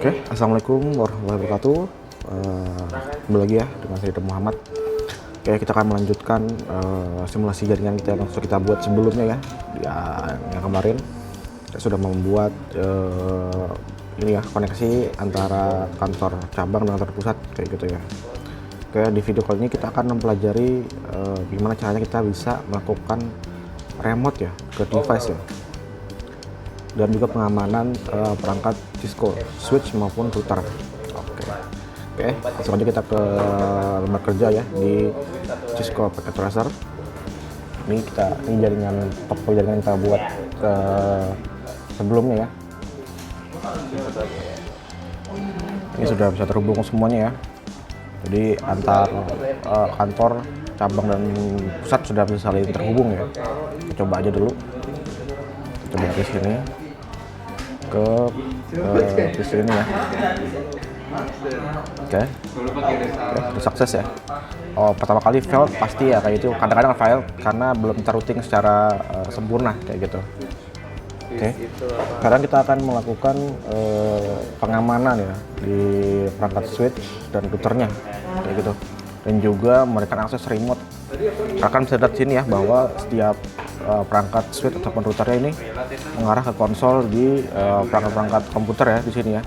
Oke, assalamualaikum warahmatullahi wabarakatuh. Kembali lagi ya dengan saya Dr. Muhammad. Oke, kita akan melanjutkan simulasi jaringan kita yang sudah kita buat sebelumnya ya. Yang kemarin kita sudah membuat ini ya, koneksi antara kantor cabang dengan kantor pusat kayak gitu ya. Oke, di video kali ini kita akan mempelajari gimana caranya kita bisa melakukan remote ya ke device ya, dan juga pengamanan perangkat Cisco switch maupun router. Oke, langsung aja kita ke lembar kerja ya di Cisco Packet Tracer. Ini jaringan toko jaringan kita buat sebelumnya ya. Ini sudah bisa terhubung semuanya ya. Jadi antar kantor cabang dan pusat sudah bisa saling terhubung ya. Kita coba aja dulu. Coba dari sini ke sini ya. Oke, udah sukses ya. Pertama kali failed pasti ya kayak itu. Kadang-kadang failed karena belum terrouting secara sempurna kayak gitu. Oke, sekarang kita akan melakukan pengamanan ya di perangkat switch dan routernya kayak gitu, dan juga memberikan akses remote. Akan bisa lihat sini ya bahwa setiap perangkat switch ataupun routernya ini mengarah ke konsol di perangkat-perangkat komputer ya di sini ya.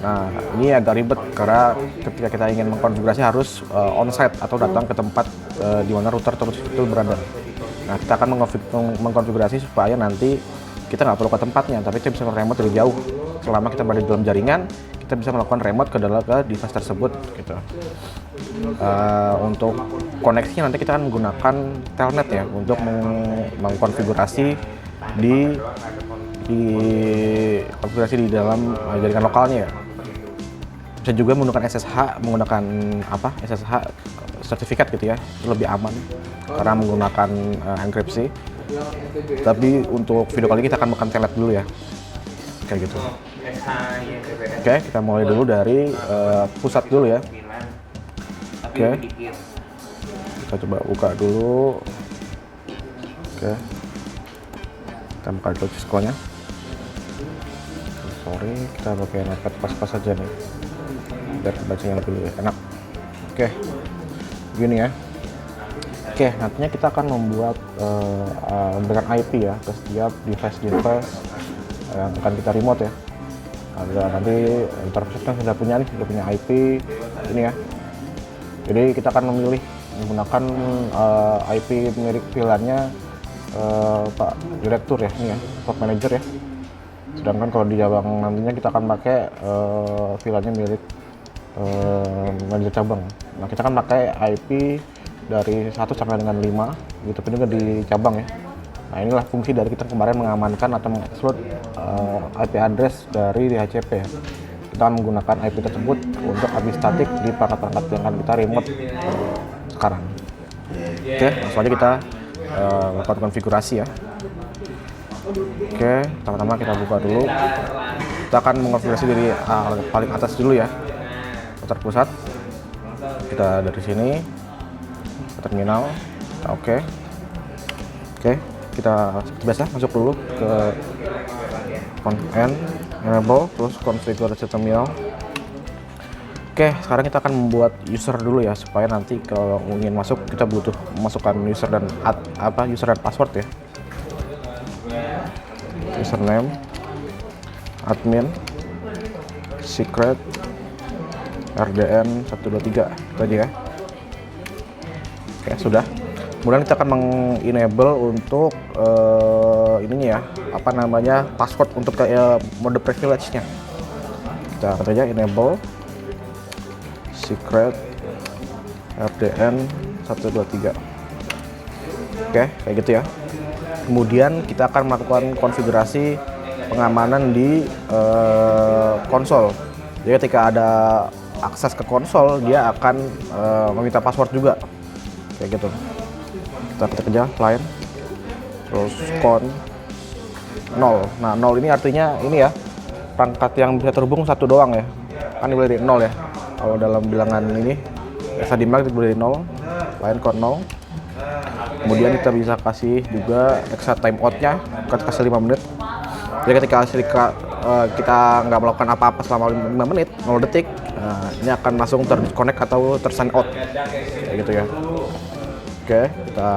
Nah, ini agak ribet karena ketika kita ingin mengkonfigurasi harus on-site atau datang ke tempat di mana router itu berada. Nah, kita akan mengkonfigurasi supaya nanti kita nggak perlu ke tempatnya, tapi kita bisa remote dari jauh. Selama kita berada di dalam jaringan, kita bisa melakukan remote ke device tersebut gitu. Untuk koneksinya nanti kita akan menggunakan telnet ya untuk mengkonfigurasi di konfigurasi di dalam jaringan lokalnya ya. Bisa juga menggunakan SSH sertifikat gitu ya, itu lebih aman karena menggunakan enkripsi. Tapi untuk video kali ini kita akan makan telnet dulu ya, kayak gitu. Oke, kita mulai dulu dari pusat dulu ya. Oke, kita coba buka dulu. Oke, kita buka dulu Cisco-nya. Sorry, kita pakai notepad pas-pas saja nih biar bacanya lebih enak. Oke, gini ya. Oke, nantinya kita akan membuat memberikan IP ya ke setiap device yang akan kita remote ya. Nanti interface kan sudah punya IP ini ya. Jadi kita akan memilih menggunakan IP milik VLAN-nya Pak Direktur ya, ini ya, Top Manager ya. Sedangkan kalau di cabang nantinya kita akan pakai VLAN-nya milik manajer cabang. Nah, kita akan pakai IP dari 1 sampai dengan 5, gitu pun juga di cabang ya. Nah, inilah fungsi dari kita kemarin mengamankan atau mengupload IP address dari DHCP ya. Kita akan menggunakan IP tersebut untuk IP statik di perangkat-perangkat yang akan kita remote sekarang. Oke, langsung aja kita lakukan konfigurasi ya. Oke, pertama-tama kita buka dulu. Kita akan mengonfigurasi dari paling atas dulu ya, router pusat. Kita dari sini ke terminal. Oke, kita biasa masuk dulu ke enable, terus konfigurasi terminal. Oke, sekarang kita akan membuat user dulu ya, supaya nanti kalau ingin masuk kita butuh memasukkan user dan password ya. Username, admin, secret, RDN 123 tadi ya. Oke, sudah. Kemudian kita akan mengenable untuk ininya ya, password untuk mode privilege-nya. Kita akan saja enable secret RDN 123. Oke, kayak gitu ya. Kemudian kita akan melakukan konfigurasi pengamanan di konsol. Jadi ketika ada akses ke konsol, dia akan meminta password juga, kayak gitu. Kita ketik aja client, terus con 0. Nah, 0 ini artinya ini ya, perangkat yang bisa terhubung satu doang ya. Kan dimulai dari 0 ya. Kalau dalam bilangan ini hexadecimal dimulai dari 0, client con 0. Kemudian kita bisa kasih juga extra timeout-nya, kita kasih 5 menit. Jadi ketika kita nggak melakukan apa-apa selama 5 menit, 0 detik, ini akan langsung terdisconnect atau tersign out, kayak gitu ya. Oke, kita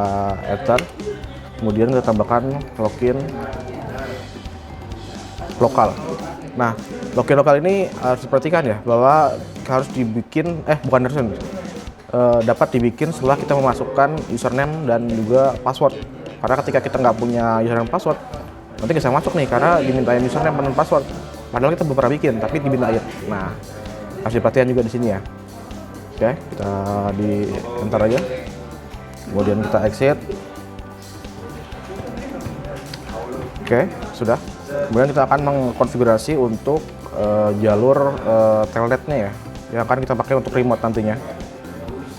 enter, kemudian kita tambahkan login lokal. Nah, login lokal ini harus diperhatikan ya, bahwa harus dibikin, dapat dibikin setelah kita memasukkan username dan juga password. Karena ketika kita nggak punya username password, nanti bisa masuk nih karena dimintain username dan password. Padahal kita belum pernah bikin, tapi dimintain. Nah, harus diperhatikan juga di sini ya. Oke, kita di enter aja. Kemudian kita exit. Oke, sudah. Kemudian kita akan mengkonfigurasi untuk jalur telnetnya ya, yang akan kita pakai untuk remote nantinya.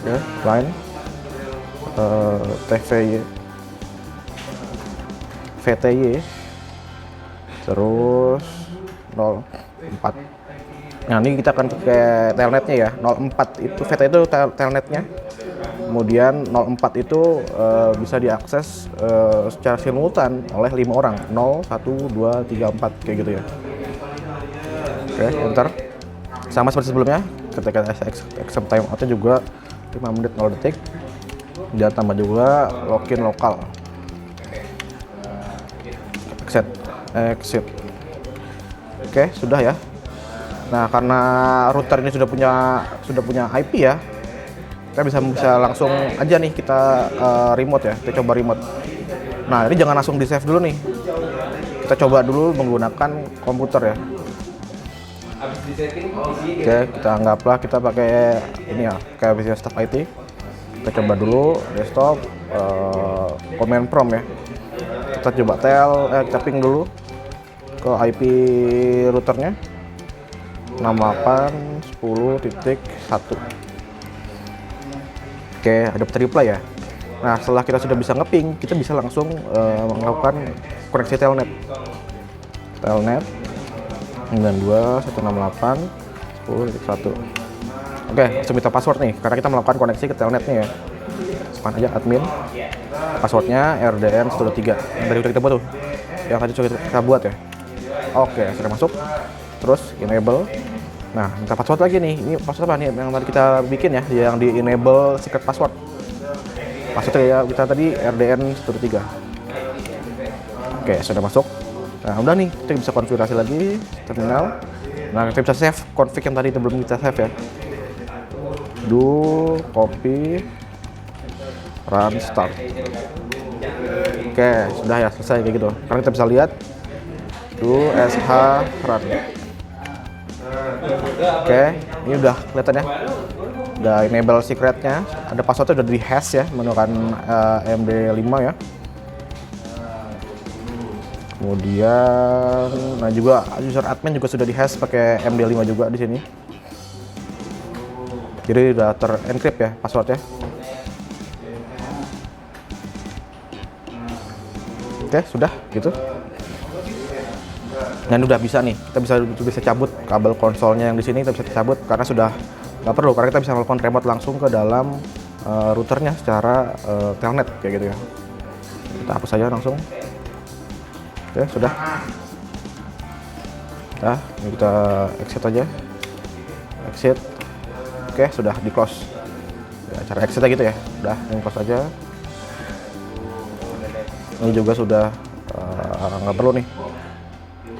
Oke, line TVY VTY terus 04. Nah, ini kita akan pakai telnetnya ya. 04 itu VTY itu telnetnya. Kemudian 04 itu bisa diakses secara simultan oleh 5 orang. 0, 1, 2, 3, 4 kayak gitu ya. Oke, enter. Sama seperti sebelumnya, ketika accept timeoutnya juga 5 menit 0 detik. Dan tambah juga login lokal. Exit. Oke, sudah ya. Nah, karena router ini sudah punya IP ya, kita bisa langsung aja nih kita remote ya. Kita coba remote. Nah, ini jangan langsung di save dulu nih. Kita coba dulu menggunakan komputer ya. Oke, kita anggaplah kita pakai ini ya, kayak Visual Staff IT. Kita coba dulu desktop, command prompt ya. Kita coba kita ping dulu ke IP routernya 68.10.1. Oke, ada reply ya. Nah, setelah kita sudah bisa ngeping, kita bisa langsung melakukan koneksi telnet 92.168.10.1. Oke, langsung minta password nih, karena kita melakukan koneksi ke telnetnya ya. Sepan aja admin, passwordnya RDN 123 yang tadi udah kita buat tuh, yang tadi sudah kita buat ya. Oke, sudah masuk. Terus enable. Nah, minta password lagi nih. Ini password apa nih yang tadi kita bikin ya, yang di enable secret password. Passwordnya ya kita tadi RDN 123. Oke, sudah masuk. Nah, udah nih, kita bisa konfigurasi lagi terminal. Nah, kita bisa save config yang tadi belum kita save ya. Do copy run start. Oke, sudah ya, selesai kayak gitu. Sekarang kita bisa lihat do sh run. Oke, ini udah kelihatan ya. Udah enable secretnya, ada passwordnya udah di hash ya menggunakan MD5 ya. Kemudian, nah juga user admin juga sudah di hash pakai MD5 juga di sini. Jadi udah terencrypt ya passwordnya. Oke, sudah gitu. Dan udah bisa nih, kita bisa cabut kabel konsolnya yang di sini, kita bisa cabut karena sudah nggak perlu, karena kita bisa melakukan remote langsung ke dalam routernya secara telnet kayak gitu ya. Kita hapus saja langsung. Oke, sudah. Nah, ini kita exit aja. Exit. Oke, sudah di close. Ya, cara exitnya gitu ya. Udah, ini close aja. Ini juga sudah nggak perlu nih,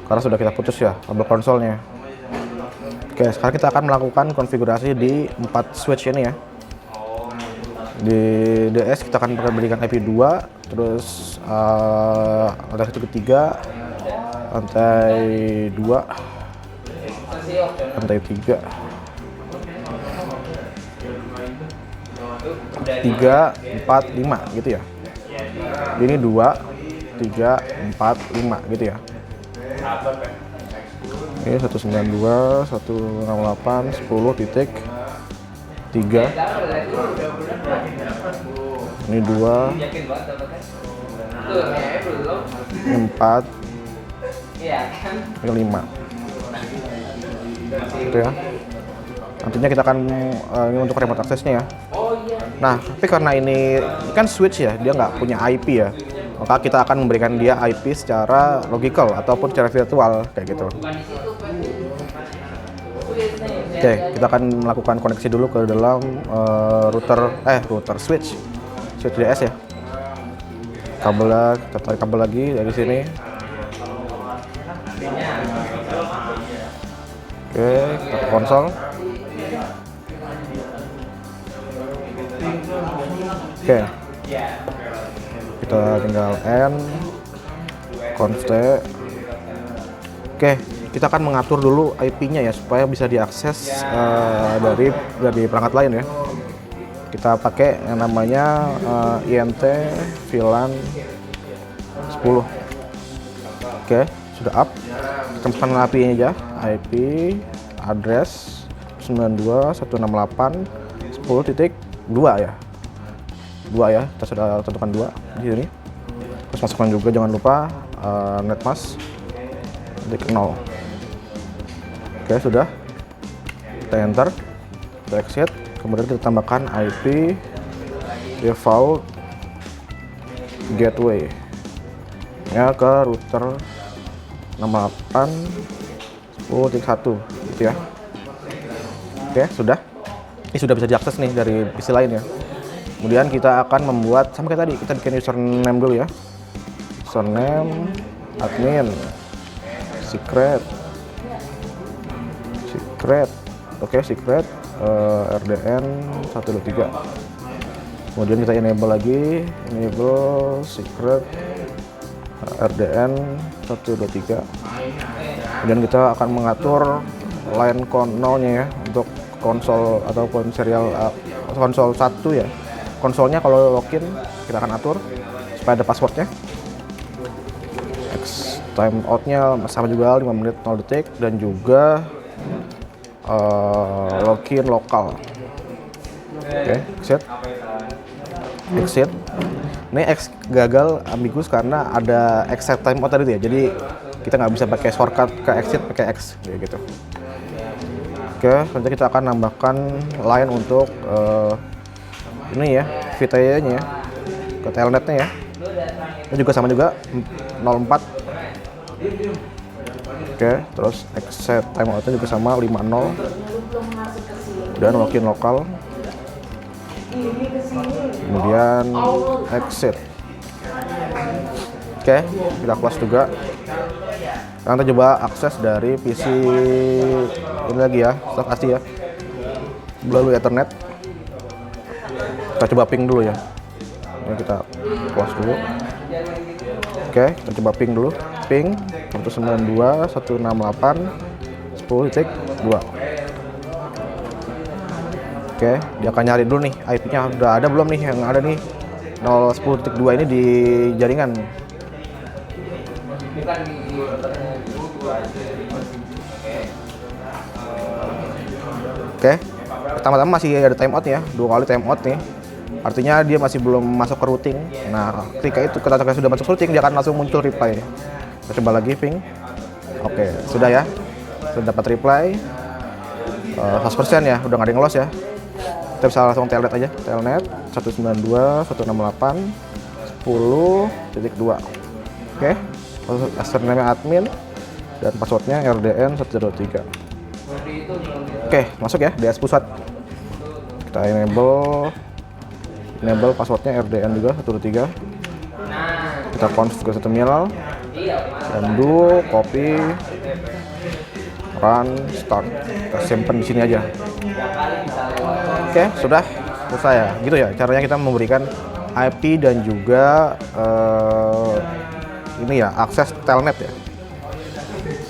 karena sudah kita putus ya kabel konsolnya. Oke, sekarang kita akan melakukan konfigurasi di 4 switch ini ya. Di DS kita akan berikan IP 2, terus lantai 1 ke 3, lantai 2, lantai 3, 3, 4, 5 gitu ya. Ini 2, 3, 4, 5 gitu ya. Ini 192, 168, 10.3. Ini 2, ini 4, ini 5. Gitu ya. Nantinya kita akan ini untuk remote aksesnya ya. Nah, tapi karena ini kan switch ya, dia nggak punya IP ya. maka kita akan memberikan dia IP secara logical ataupun secara virtual kayak gitu. Oke, kita akan melakukan koneksi dulu ke dalam router switch DS ya. Kita tarik kabel lagi dari sini. Oke, kita ke konsol. Oke, kita tinggal N conf T. Oke, kita akan mengatur dulu IP-nya ya supaya bisa diakses dari perangkat lain ya. Kita pakai yang namanya INT VLAN 10. Oke, sudah up. Kita masukkan IP-nya aja. IP address 92.168.10.2 ya. 2 ya, kita sudah tentukan 2 di sini. Terus masukkan juga jangan lupa netmask 0. Oke, sudah. Kita enter, kita exit, kemudian kita tambahkan IP default gateway ya ke router 68.10.1 gitu ya. Oke, sudah. Ini sudah bisa diakses nih dari PC lain ya. Kemudian kita akan membuat sama kayak tadi, kita bikin username dulu ya. Username admin secret. Oke, secret RDN 123. Kemudian kita enable lagi, enable secret RDN 123. Kemudian kita akan mengatur line konolnya ya untuk konsol ataupun serial konsol 1 ya. Konsolnya kalau login kita akan atur supaya ada passwordnya. X timeoutnya sama juga 5 menit 0 detik dan juga login lokal. Oke, exit. Ini X gagal ambigus karena ada exit timeout tadi ya. Jadi kita nggak bisa pakai shortcut ke exit pakai X kayak gitu. Oke, nanti kita akan nambahkan line untuk ini ya, VTY-nya ya, ke telnetnya ya. Ini juga sama juga 04. Oke, terus exit timeout-nya juga sama 50 dan login lokal. Kemudian exit. Oke, kita close juga. Sekarang kita coba akses dari PC ini lagi ya, stok asli ya, melalui Ethernet. Kita coba ping dulu ya. Ini kita close dulu. Oke, kita coba ping dulu. Ping 192.168.10.2. Oke, dia akan nyari dulu nih IP-nya udah ada belum nih yang ada nih 0.10.2 ini di jaringan. Oke, pertama-tama masih ada timeout ya, 2 kali timeout nih. Artinya dia masih belum masuk ke routing. Nah, ketika itu kita sudah masuk routing, dia akan langsung muncul reply. Kita coba lagi ping. Oke, sudah ya. Sudah dapat reply. 100% ya, udah nggak ada yang loss ya. Kita bisa langsung telnet aja. Telnet 192.168.10.2. Oke. Username admin dan passwordnya RDN 123. Oke, masuk ya DS pusat. Kita enable passwordnya RDN juga 123. Kita configure terminal dan do copy run start. Kita simpan di sini aja. Oke, sudah selesai ya. Gitu ya caranya kita memberikan IP dan juga ini ya akses telnet ya.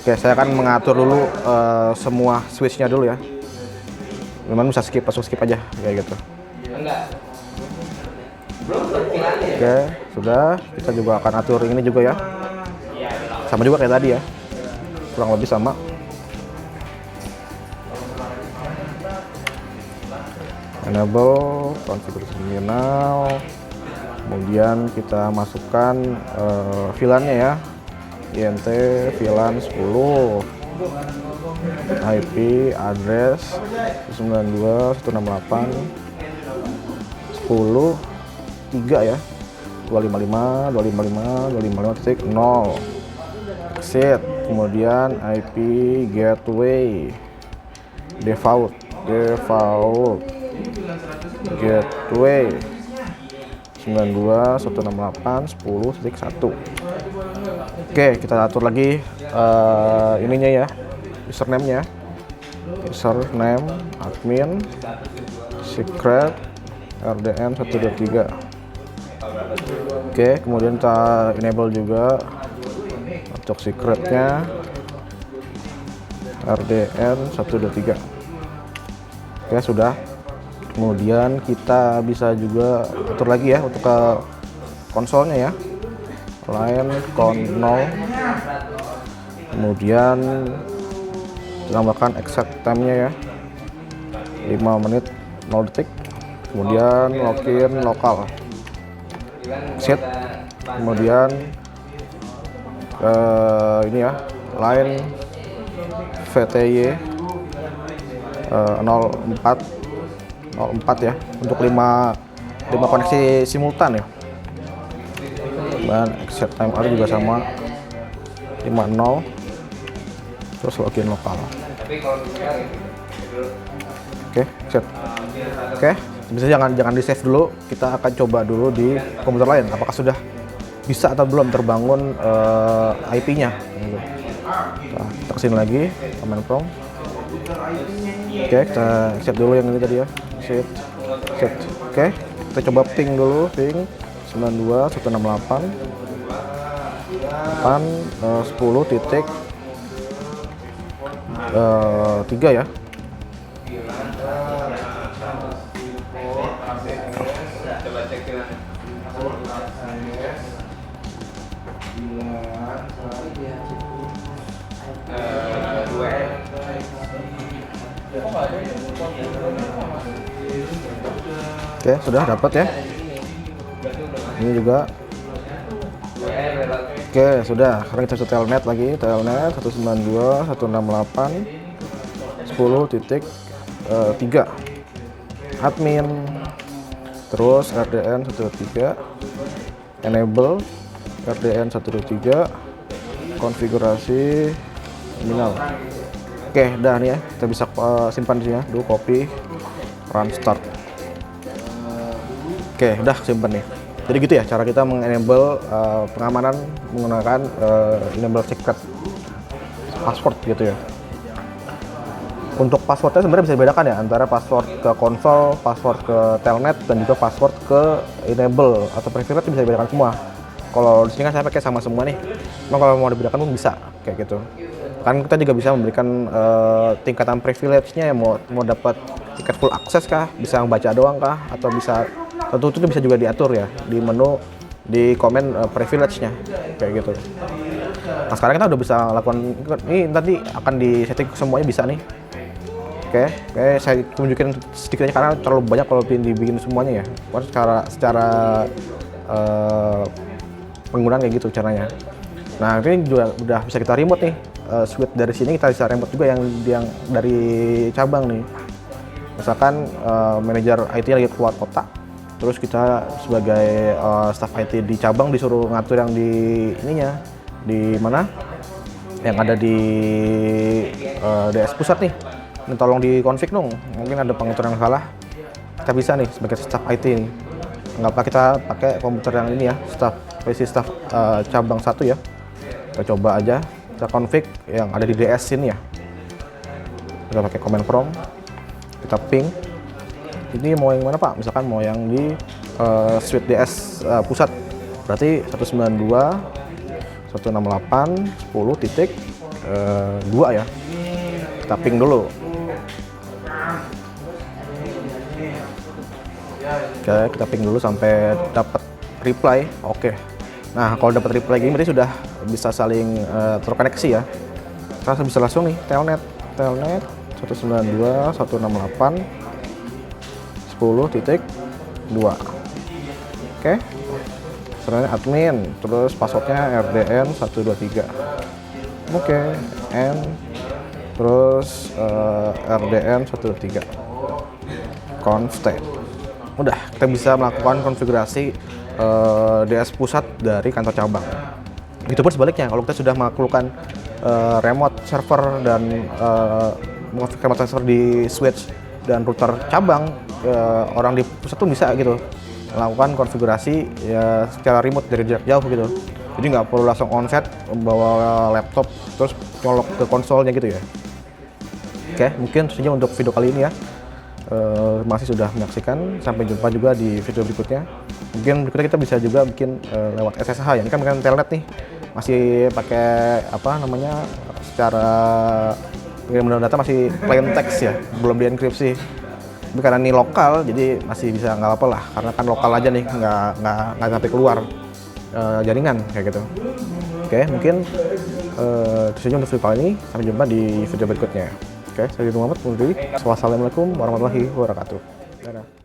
Oke, saya akan mengatur dulu semua switchnya dulu ya. Teman-teman bisa skip, langsung skip aja kayak gitu. Oke, sudah. Kita juga akan atur ini juga ya. Sama juga kayak tadi ya. Kurang lebih sama. Enable konfigurasi terminal. Kemudian kita masukkan VLAN-nya ya. INT VLAN 10. IP address 92.168.10.3 ya. 255.255.255.0 exit, kemudian IP gateway default gateway 92.168.10.1. Oke, kita atur lagi ininya ya, username-nya, admin secret RDN 123. Oke, kemudian kita enable juga untuk secretnya RDN 123. Oke, sudah. Kemudian kita bisa juga atur lagi ya untuk ke konsolnya ya, line con 0, kemudian tambahkan exact time-nya ya, 5 menit 0 detik, kemudian login lokal set, kemudian ini ya, line VTY 04 ya, untuk 5 koneksi simultan ya. Dan exit time juga sama 50, terus login lokal. Oke, set. Oke, bisa jangan di save dulu, kita akan coba dulu di komputer lain apakah sudah bisa atau belum terbangun IP-nya. Kita kesini lagi, command prompt. Oke, kita set dulu yang ini tadi ya, set. Oke, kita coba ping dulu, ping 92.168.10.3 ya. Oke, sudah dapat ya. Ini juga. Oke, sudah. Sekarang kita telnet lagi, telnet 192.168.10.3 admin, terus RDN 123, enable RDN 123, konfigurasi terminal. Oke, dah nih ya, kita bisa simpan di sini ya, dulu copy, run start. Oke, udah simpan nih. Jadi gitu ya cara kita mengenable pengamanan menggunakan enable secret password gitu ya. Untuk passwordnya sebenarnya bisa dibedakan ya antara password ke konsol, password ke telnet, dan juga password ke enable atau privilege bisa dibedakan semua. Kalau di sini kan saya pakai sama semua nih. Memang kalau mau dibedakan pun bisa kayak gitu. Kan kita juga bisa memberikan tingkatan privilege-nya ya, mau dapat tiket full akses kah, bisa baca doang kah, atau bisa tentu itu bisa juga diatur ya di menu di komen privilege-nya kayak gitu. Nah sekarang kita udah bisa lakukan ini, nanti akan di setting semuanya bisa nih. Oke, saya tunjukin sedikit aja karena terlalu banyak kalau dibikin semuanya ya. Secara penggunaan kayak gitu caranya. Nah ini juga udah bisa kita remote nih. Switch dari sini kita bisa remote juga yang dari cabang nih. Misalkan manajer IT lagi keluar kota, terus kita sebagai staff IT di cabang disuruh ngatur yang di ininya, di mana yang ada di DS pusat nih. Ini tolong di config dong, mungkin ada pengaturan yang salah. Kita bisa nih sebagai staff IT nih. Anggaplah kita pakai komputer yang ini ya, PC staff cabang 1 ya. Kita coba aja, kita config yang ada di DS sini ya. Kita pakai command prompt, kita ping. Ini mau yang mana Pak? Misalkan mau yang di switch DS pusat, berarti 192.168.10.2 ya. Kita ping dulu. Oke, kita ping dulu sampai dapat reply. Oke. Nah, kalau dapat reply gini berarti sudah bisa saling terkoneksi ya. Kita bisa langsung nih telnet 192.168.10.2. Oke. Sebenarnya admin, terus passwordnya RDN 123. Oke, N terus RDN 123. Conf state. Udah, kita bisa melakukan konfigurasi DS pusat dari kantor cabang. Itu pun sebaliknya, kalau kita sudah melakukan remote server dan remote server di switch dan router cabang, orang di pusat tuh bisa gitu melakukan konfigurasi ya secara remote dari jarak jauh gitu. Jadi nggak perlu langsung onset bawa laptop terus colok ke konsolnya gitu ya. Oke, mungkin saja untuk video kali ini ya. Masih sudah menyaksikan, sampai jumpa juga di video berikutnya. Mungkin berikutnya kita bisa juga bikin lewat SSH ya. Ini kan bukan telnet nih, masih pakai apa namanya, secara pengiriman data masih plain text ya, belum dienkripsi. Tapi karena ini lokal, jadi masih bisa nggak apa-apa lah, karena kan lokal aja nih, nggak sampai keluar jaringan kayak gitu. Oke, mungkin itu saja untuk video kali ini. Sampai jumpa di video berikutnya. Oke, saya Muhammad. Wassalamualaikum warahmatullahi wabarakatuh. Dadah.